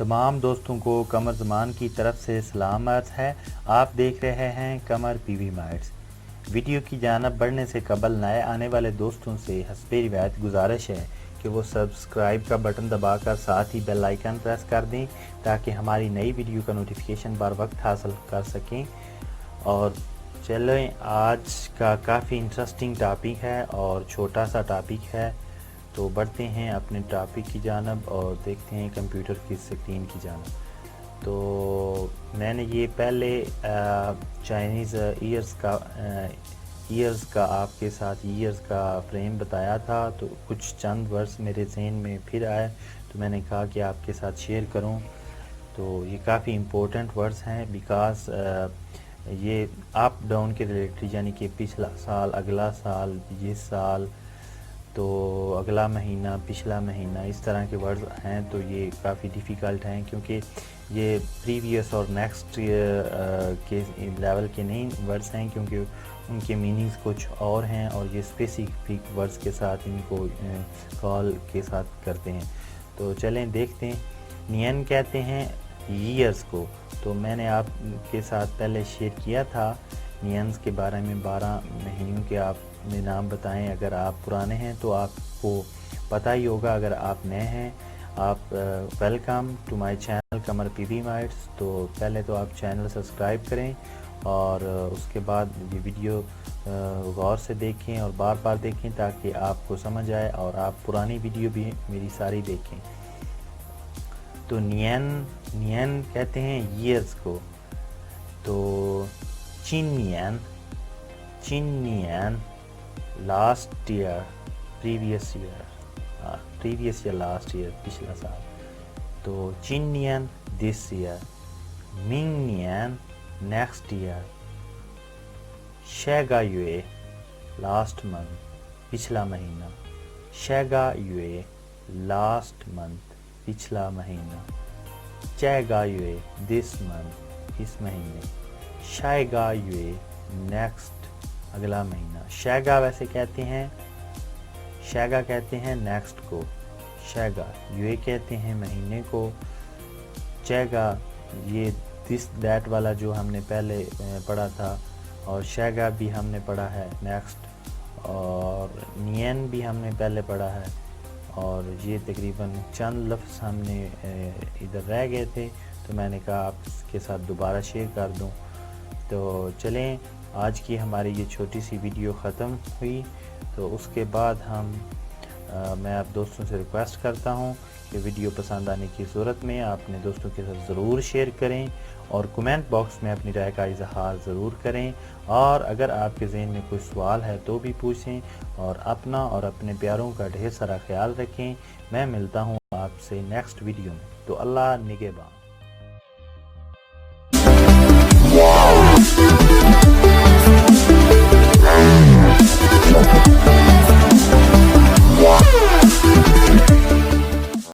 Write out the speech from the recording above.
تمام دوستوں کو قمر زمان کی طرف سے سلام عرض ہے۔ آپ دیکھ رہے ہیں Qamar P V mites. Video کی جانب بڑھنے سے قبل نئے آنے والے دوستوں سے حسب روایت گزارش ہے کہ وہ سبسکرائب کا بٹن دبا کر ساتھ ہی بیل آئیکن پریس کر دیں تاکہ ہماری نئی ویڈیو کا نوٹیفیکیشن بر وقت حاصل کر سکیں۔ اور چلیں، آج کا کافی انٹرسٹنگ ٹاپک ہے اور چھوٹا سا ٹاپک ہے، تو بڑھتے ہیں اپنے ٹاپک کی جانب اور دیکھتے ہیں کمپیوٹر کی اسکرین کی جانب۔ تو میں نے یہ پہلے چائنیز ایئرز کا آپ کے ساتھ ایئرز کا فریم بتایا تھا، تو کچھ چند ورڈز میرے ذہن میں پھر آئے تو میں نے کہا کہ آپ کے ساتھ شیئر کروں۔ تو یہ کافی امپورٹنٹ ورڈز ہیں بیکاز یہ اپ ڈاؤن کے ریلیٹڈ، یعنی کہ پچھلا سال، اگلا سال، یہ سال، تو اگلا مہینہ، پچھلا مہینہ، اس طرح کے ورڈز ہیں۔ تو یہ کافی ڈیفیکلٹ ہیں کیونکہ یہ پریویس اور نیکسٹ کے لیول کے نہیں ورڈز ہیں، کیونکہ ان کے میننگز کچھ اور ہیں اور یہ اسپیسیفک ورڈز کے ساتھ ان کو کال کے ساتھ کرتے ہیں۔ تو چلیں دیکھتے ہیں۔ نین کہتے ہیں ایئرز کو، تو میں نے آپ کے ساتھ پہلے شیئر کیا تھا نینز کے بارے میں، 12 مہینوں کے آپ میں نام بتائیں۔ اگر آپ پرانے ہیں تو آپ کو پتہ ہی ہوگا، اگر آپ نئے ہیں آپ welcome to my channel Qamar P V mights. تو پہلے تو آپ چینل سبسکرائب کریں اور اس کے بعد یہ ویڈیو غور سے دیکھیں اور بار بار دیکھیں تاکہ آپ کو سمجھ آئے اور آپ پرانی ویڈیو بھی میری ساری دیکھیں۔ تو نین کہتے ہیں ایئرز کو، تو چین last year, previous year last year, پچھلا سال۔ تو چین دس ایئر، مینگ نیکسٹ ایئر، شیگا یوے لاسٹ منتھ، پچھلا مہینہ، شیگا یوے لاسٹ منتھ، پچھلا مہینہ، چیگا یوے دس منتھ، اس مہینے، شائگا یوے نیکسٹ، اگلا مہینہ۔ شیگا ویسے کہتے ہیں نیکسٹ کو، شیگا یوے کہتے ہیں مہینے کو، چیگا یہ دس دیٹ والا جو ہم نے پہلے پڑھا تھا، اور شیگا بھی ہم نے پڑھا ہے نیکسٹ، اور نین بھی ہم نے پہلے پڑھا ہے، اور یہ تقریباً چند لفظ ہم نے ادھر رہ گئے تھے تو میں نے کہا آپ کے ساتھ دوبارہ شیئر کر دوں۔ تو چلیں، آج کی ہماری یہ چھوٹی سی ویڈیو ختم ہوئی، تو اس کے بعد میں آپ دوستوں سے ریکویسٹ کرتا ہوں کہ ویڈیو پسند آنے کی صورت میں آپ اپنے دوستوں کے ساتھ ضرور شیئر کریں اور کمنٹ باکس میں اپنی رائے کا اظہار ضرور کریں، اور اگر آپ کے ذہن میں کوئی سوال ہے تو بھی پوچھیں، اور اپنا اور اپنے پیاروں کا ڈھیر سارا خیال رکھیں۔ میں ملتا ہوں آپ سے نیکسٹ ویڈیو میں، تو اللہ نگہباں۔